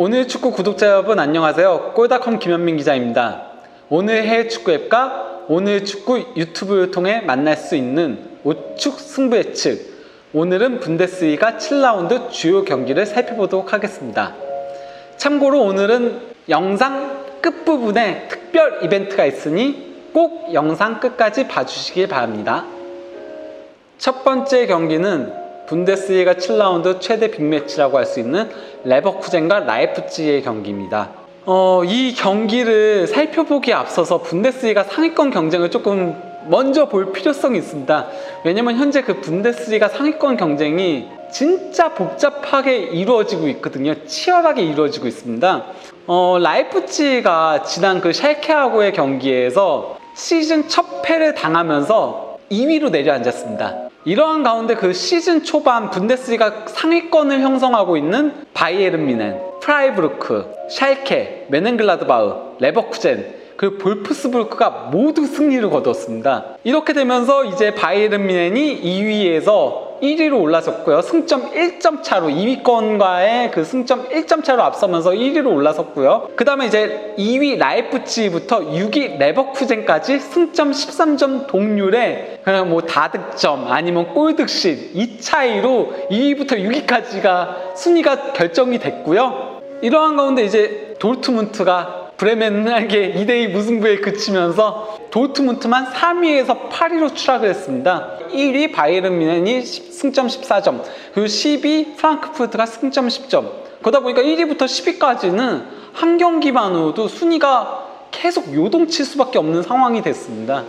오늘 축구 구독자 여러분 안녕하세요. 골닷컴 김현민 기자입니다. 오늘 해외 축구 앱과 오늘 축구 유튜브를 통해 만날 수 있는 우측 승부 예측. 오늘은 분데스리가 7라운드 주요 경기를 살펴보도록 하겠습니다. 참고로 오늘은 영상 끝부분에 특별 이벤트가 있으니 꼭 영상 끝까지 봐주시길 바랍니다. 첫 번째 경기는 분데스리가 7라운드 최대 빅매치라고 할 수 있는 레버쿠젠과 라이프치히의 경기입니다. 이 경기를 살펴보기에 앞서서 분데스리가 상위권 경쟁을 조금 먼저 볼 필요성이 있습니다. 왜냐면 현재 그 분데스리가 상위권 경쟁이 진짜 복잡하게 이루어지고 있거든요. 치열하게 이루어지고 있습니다. 라이프치히가 지난 그 샬케하고의 경기에서 시즌 첫 패를 당하면서 2위로 내려앉았습니다. 이러한 가운데 그 시즌 초반 분데스리가 상위권을 형성하고 있는 바이에른 뮌헨, 프라이부르크, 샬케, 메넨글라드바흐, 레버쿠젠, 그리고 볼프스부르크가 모두 승리를 거두었습니다. 이렇게 되면서 이제 바이에른 뮌헨이 2위에서 1위로 올라섰고요. 승점 1점 차로 2위권과의 그 승점 1점 차로 앞서면서 1위로 올라섰고요. 그 다음에 이제 2위 라이프치히부터 6위 레버쿠젠까지 승점 13점 동률에 그냥 뭐 다득점 아니면 골득실 이 차이로 2위부터 6위까지가 순위가 결정이 됐고요. 이러한 가운데 이제 도르트문트가 브레멘에게 2대2 무승부에 그치면서 도르트문트만 3위에서 8위로 추락을 했습니다. 1위 바이에른 뮌헨이 승점 14점, 그리고 10위 프랑크푸르트가 승점 10점. 그러다 보니까 1위부터 10위까지는 한 경기만으로도 순위가 계속 요동칠 수밖에 없는 상황이 됐습니다.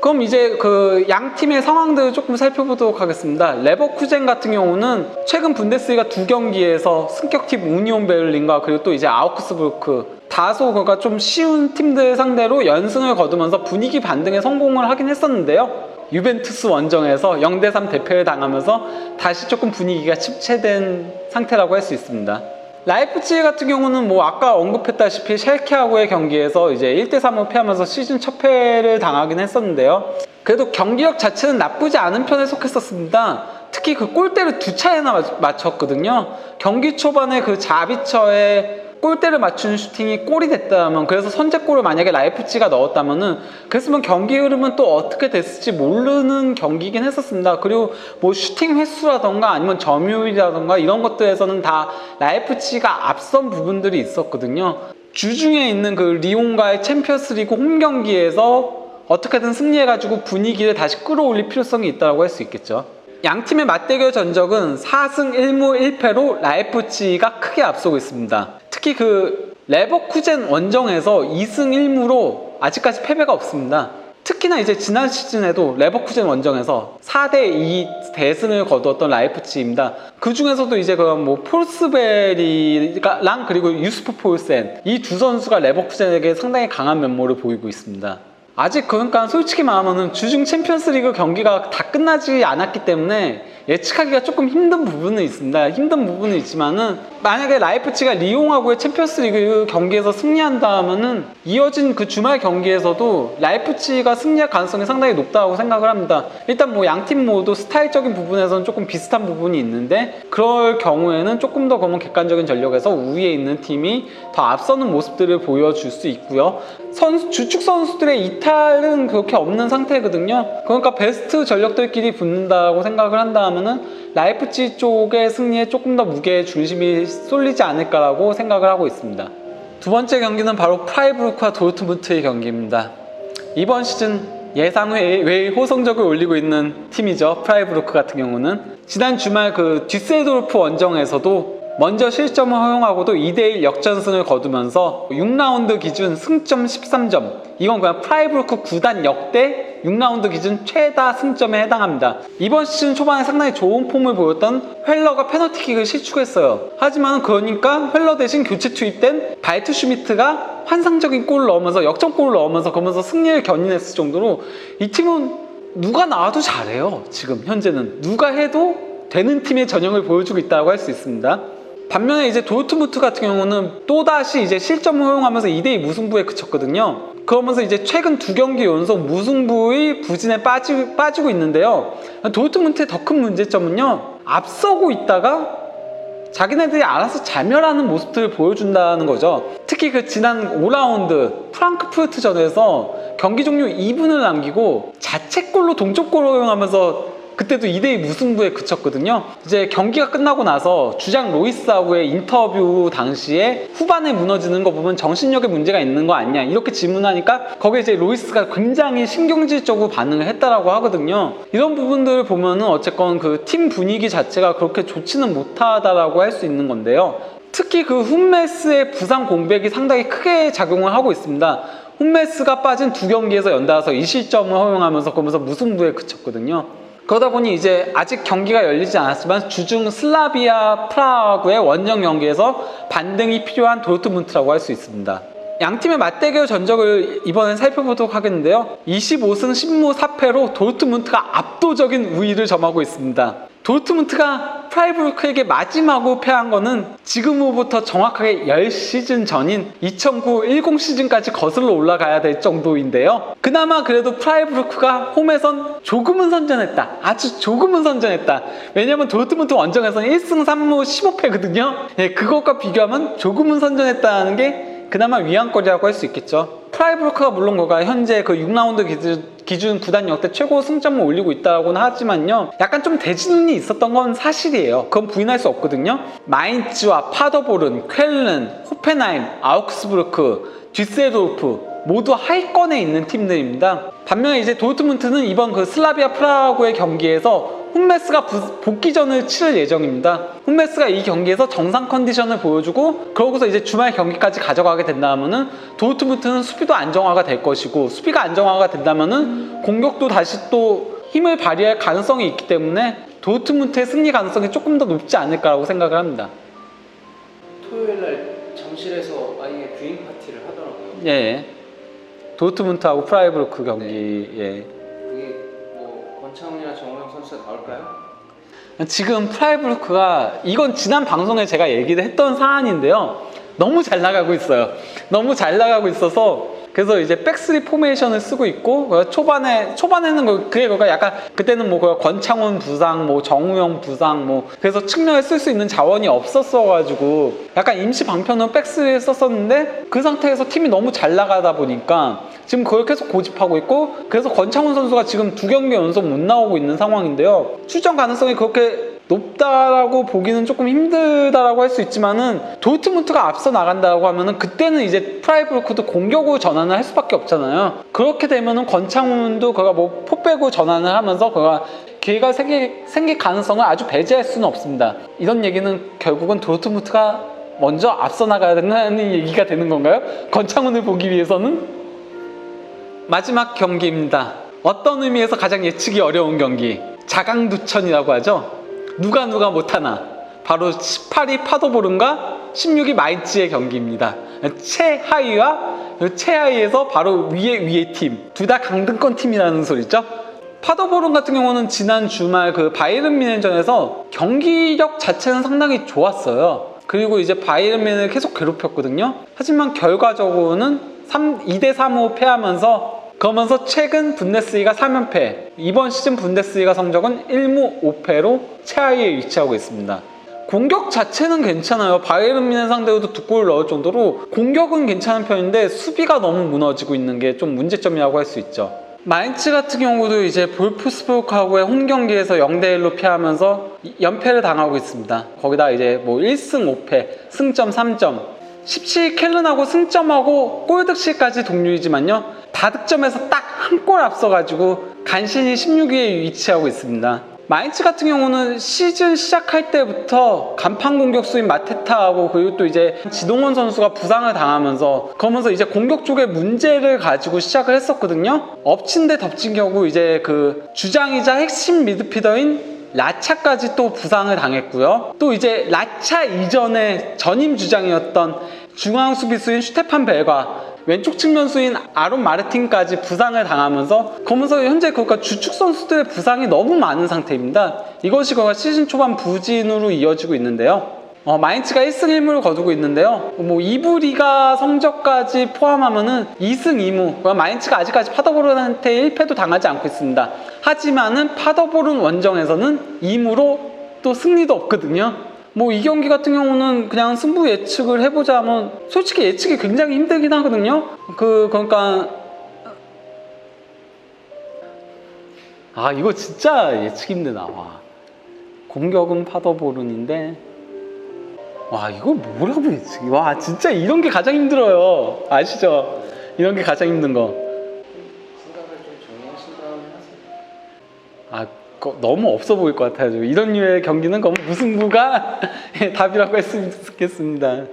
그럼 이제 그 양 팀의 상황들을 조금 살펴보도록 하겠습니다. 레버쿠젠 같은 경우는 최근 분데스리가 2경기에서 승격팀 우니온 베를린과 그리고 또 이제 아우크스부르크 다소 그러니까 좀 쉬운 팀들 상대로 연승을 거두면서 분위기 반등에 성공을 하긴 했었는데요. 유벤투스 원정에서 0대3 대패를 당하면서 다시 조금 분위기가 침체된 상태라고 할 수 있습니다. 라이프치히 같은 경우는 뭐 아까 언급했다시피 샬케하고의 경기에서 이제 1대3을 패하면서 시즌 첫 패를 당하긴 했었는데요. 그래도 경기력 자체는 나쁘지 않은 편에 속했었습니다. 특히 그 골대를 2차례나 맞췄거든요. 경기 초반에 그 자비처의 골대를 맞춘 슈팅이 골이 됐다면, 그래서 선제골을 만약에 라이프치히가 넣었다면은 그랬으면 경기 흐름은 또 어떻게 됐을지 모르는 경기이긴 했었습니다. 그리고 뭐 슈팅 횟수라던가 아니면 점유율이라던가 이런 것들에서는 다 라이프치히가 앞선 부분들이 있었거든요. 주중에 있는 그 리옹과의 챔피언스리그 홈 경기에서 어떻게든 승리해가지고 분위기를 다시 끌어올릴 필요성이 있다고 할 수 있겠죠. 양팀의 맞대결 전적은 4승 1무 1패로 라이프치히가 크게 앞서고 있습니다. 특히 그 레버쿠젠 원정에서 2승 1무로 아직까지 패배가 없습니다. 특히나 이제 지난 시즌에도 레버쿠젠 원정에서 4대2 대승을 거두었던 라이프치히입니다. 그 중에서도 이제 그 뭐 폴스베리랑 그리고 유스프 폴센 이 두 선수가 레버쿠젠에게 상당히 강한 면모를 보이고 있습니다. 아직 그러니까 솔직히 말하면 주중 챔피언스리그 경기가 다 끝나지 않았기 때문에 예측하기가 조금 힘든 부분은 있습니다. 힘든 부분은 있지만은 만약에 라이프치히가 리옹하고의 챔피언스리그 경기에서 승리한다면은 이어진 그 주말 경기에서도 라이프치히가 승리할 가능성이 상당히 높다고 생각을 합니다. 일단 뭐 양팀 모두 스타일적인 부분에서는 조금 비슷한 부분이 있는데 그럴 경우에는 조금 더 그러면 객관적인 전력에서 우위에 있는 팀이 더 앞서는 모습들을 보여줄 수 있고요. 주축 선수들의 이탈은 그렇게 없는 상태거든요. 그러니까 베스트 전력들끼리 붙는다고 생각을 한다면은 라이프치히 쪽의 승리에 조금 더 무게의 중심이 쏠리지 않을까라고 생각을 하고 있습니다. 두 번째 경기는 바로 프라이부르크와 도르트문트의 경기입니다. 이번 시즌 예상 외의 호성적을 올리고 있는 팀이죠. 프라이부르크 같은 경우는 지난 주말 그 듀셀도르프 원정에서도 먼저 실점을 허용하고도 2대1 역전승을 거두면서 6라운드 기준 승점 13점, 이건 그냥 프라이부르크 구단 역대 6라운드 기준 최다 승점에 해당합니다. 이번 시즌 초반에 상당히 좋은 폼을 보였던 헬러가 페널티킥을 실축했어요. 하지만 그러니까 헬러 대신 교체 투입된 발트슈미트가 환상적인 골을 넣으면서 역전골을 넣으면서 그러면서 승리를 견인했을 정도로 이 팀은 누가 나와도 잘해요. 지금 현재는 누가 해도 되는 팀의 전형을 보여주고 있다고 할 수 있습니다. 반면에 이제 도르트문트 같은 경우는 또다시 이제 실점을 허용하면서 2대2 무승부에 그쳤거든요. 그러면서 이제 최근 2경기 연속 무승부의 부진에 빠지고 있는데요. 도르트문트의 더 큰 문제점은요, 앞서고 있다가 자기네들이 알아서 자멸하는 모습들을 보여준다는 거죠. 특히 그 지난 5라운드 프랑크푸르트전에서 경기 종료 2분을 남기고 자책골로 동점골을 허용하면서 그때도 2대2 무승부에 그쳤거든요. 이제 경기가 끝나고 나서 주장 로이스하고의 인터뷰 당시에 후반에 무너지는 거 보면 정신력에 문제가 있는 거 아니냐 이렇게 질문하니까 거기에 이제 로이스가 굉장히 신경질적으로 반응을 했다라고 하거든요. 이런 부분들을 보면은 어쨌건 그 팀 분위기 자체가 그렇게 좋지는 못하다라고 할 수 있는 건데요. 특히 그 훈메스의 부상 공백이 상당히 크게 작용을 하고 있습니다. 훈메스가 빠진 2경기에서 연달아서 2실점을 허용하면서 그러면서 무승부에 그쳤거든요. 그러다 보니 이제 아직 경기가 열리지 않았지만 주중 슬라비아 프라하구의 원정 경기에서 반등이 필요한 도르트문트라고 할 수 있습니다. 양팀의 맞대결 전적을 이번엔 살펴보도록 하겠는데요. 25승 10무 4패로 도르트문트가 압도적인 우위를 점하고 있습니다. 도르트문트가 프라이부르크에게 마지막으로 패한 거는 지금으로부터 정확하게 10시즌 전인 2009-10 시즌까지 거슬러 올라가야 될 정도인데요. 그나마 그래도 프라이부르크가 홈에선 조금은 선전했다. 아주 조금은 선전했다. 왜냐면 도르트문트 원정에서는 1승 3무 15패거든요. 예, 그것과 비교하면 조금은 선전했다는 게 그나마 위안거리라고 할 수 있겠죠. 프라이부르크가 물론 그가 현재 그 6라운드 기준 구단 역대 최고 승점을 올리고 있다고는 하지만요, 약간 좀 대진이 있었던 건 사실이에요. 그건 부인할 수 없거든요. 마인츠와 파더보른, 쾰른, 호펜하임, 아우크스부르크, düsseldorf 모두 하위권에 있는 팀들입니다. 반면에 이제 도르트문트는 이번 그 슬라비아 프라하구의 경기에서 훈메스가 복귀전을 치를 예정입니다. 훈메스가 이 경기에서 정상 컨디션을 보여주고 그러고서 이제 주말 경기까지 가져가게 된다면은 도르트문트는 수비도 안정화가 될 것이고, 수비가 안정화가 된다면은 공격도 다시 또 힘을 발휘할 가능성이 있기 때문에 도르트문트의 승리 가능성이 조금 더 높지 않을까라고 생각을 합니다. 토요일날 잠실에서 아예 뷰잉 파티를 하더라고요. 예. 도르트문트하고 프라이부르크 경기. 예. 그게 뭐 권창훈이나 정우영 선수가 나올까요? 지금 프라이부르크가, 이건 지난 방송에 제가 얘기를 했던 사안인데요, 너무 잘 나가고 있어요. 너무 잘 나가고 있어서 그래서 이제 백스리 포메이션을 쓰고 있고, 초반에는 그게 약간 그때는 뭐 권창훈 부상, 뭐 정우영 부상, 뭐 그래서 측면에 쓸 수 있는 자원이 없었어가지고 약간 임시 방편으로 백스리를 썼었는데, 그 상태에서 팀이 너무 잘 나가다 보니까 지금 그걸 계속 고집하고 있고, 그래서 권창훈 선수가 지금 2경기 연속 못 나오고 있는 상황인데요. 출전 가능성이 그렇게 높다라고 보기는 조금 힘들다라고 할 수 있지만은, 도르트문트가 앞서 나간다고 하면은 그때는 이제 프라이부르크도 공격으로 전환을 할 수밖에 없잖아요. 그렇게 되면은 권창훈도 그가 뭐 포백으로 전환을 하면서 그가 기회가 생길 가능성을 아주 배제할 수는 없습니다. 이런 얘기는 결국은 도르트문트가 먼저 앞서 나가야 된다는 얘기가 되는 건가요? 권창훈을 보기 위해서는? 마지막 경기입니다. 어떤 의미에서 가장 예측이 어려운 경기, 자강두천이라고 하죠. 누가 못하나, 바로 18위 파더보른과 16위 마인츠의 경기입니다. 최하위와 최하위에서 바로 위의 팀, 둘 다 강등권 팀이라는 소리죠. 파더보른 같은 경우는 지난 주말 그 바이에른 뮌헨전에서 경기력 자체는 상당히 좋았어요. 그리고 이제 바이에른 뮌헨을 계속 괴롭혔거든요. 하지만 결과적으로는 2대3으로 패하면서, 그러면서 최근 분데스리가 3연패, 이번 시즌 분데스리가 성적은 1무 5패로 최하위에 위치하고 있습니다. 공격 자체는 괜찮아요. 바이에른 뮌헨 상대로도 2골을 넣을 정도로 공격은 괜찮은 편인데, 수비가 너무 무너지고 있는 게 좀 문제점이라고 할 수 있죠. 마인츠 같은 경우도 이제 볼프스부르크하고의 홈 경기에서 0대1로 패하면서 연패를 당하고 있습니다. 거기다 이제 뭐 1승 5패, 승점 3점, 17위 켈른하고 승점하고 골득실까지 동률이지만요, 다득점에서 딱 한 골 앞서가지고 간신히 16위에 위치하고 있습니다. 마인츠 같은 경우는 시즌 시작할 때부터 간판 공격수인 마테타하고, 그리고 또 이제 지동원 선수가 부상을 당하면서, 그러면서 이제 공격 쪽에 문제를 가지고 시작을 했었거든요. 엎친 데 덮친 경우 이제 그 주장이자 핵심 미드필더인 라차까지 또 부상을 당했고요. 또 이제 라차 이전에 전임 주장이었던 중앙 수비수인 슈테판 벨과 왼쪽 측면수인 아론 마르틴까지 부상을 당하면서, 그러면서 현재 그러니까 주축 선수들의 부상이 너무 많은 상태입니다. 이것이 시즌 초반 부진으로 이어지고 있는데요. 마인츠가 1승 1무를 거두고 있는데요. 뭐 2부 리가 성적까지 포함하면은 2승 2무. 마인츠가 아직까지 파더보른한테 1패도 당하지 않고 있습니다. 하지만은 파더보른 원정에서는 2무로 또 승리도 없거든요. 뭐 이 경기 같은 경우는 그냥 승부 예측을 해보자 하면 솔직히 예측이 굉장히 힘들긴 하거든요. 그러니까 이거 진짜 예측 힘드다. 와. 공격은 파더보른인데 이거 뭐라고 예측이? 와 진짜 이런 게 가장 힘들어요. 아시죠? 이런 게 가장 힘든 거. 생각을 좀 정리하신 다음에 하세요. 너무 없어 보일 것 같아요. 이런 류의 경기는 거의 무승부가 답이라고 할 수 있겠습니다. 예.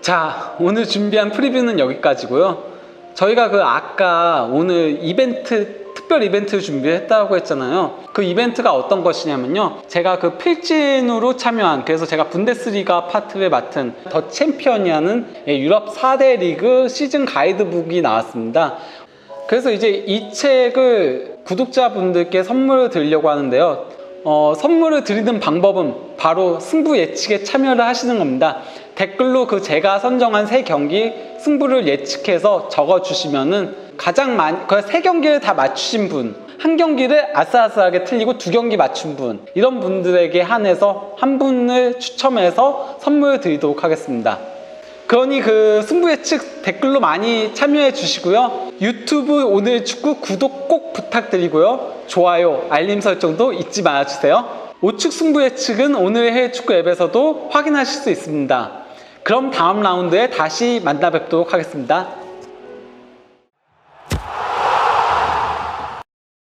자, 오늘 준비한 프리뷰는 여기까지고요. 저희가 아까 오늘 특별 이벤트 준비했다고 했잖아요. 그 이벤트가 어떤 것이냐면요, 제가 필진으로 참여한, 그래서 제가 분데스리가 파트를 맡은 더 챔피언이라는 유럽 4대 리그 시즌 가이드북이 나왔습니다. 그래서 이제 이 책을 구독자분들께 선물을 드리려고 하는데요. 선물을 드리는 방법은 바로 승부 예측에 참여를 하시는 겁니다. 댓글로 제가 선정한 3경기 승부를 예측해서 적어주시면은 가장 많이, 3경기를 다 맞추신 분, 1경기를 아슬아슬하게 틀리고 2경기 맞춘 분, 이런 분들에게 한해서 한 분을 추첨해서 선물을 드리도록 하겠습니다. 그러니 승부 예측 댓글로 많이 참여해 주시고요. 유튜브 오늘 축구 구독 꼭 부탁드리고요. 좋아요, 알림 설정도 잊지 말아주세요. 오축 승부 예측은 오늘 해외 축구 앱에서도 확인하실 수 있습니다. 그럼 다음 라운드에 다시 만나 뵙도록 하겠습니다.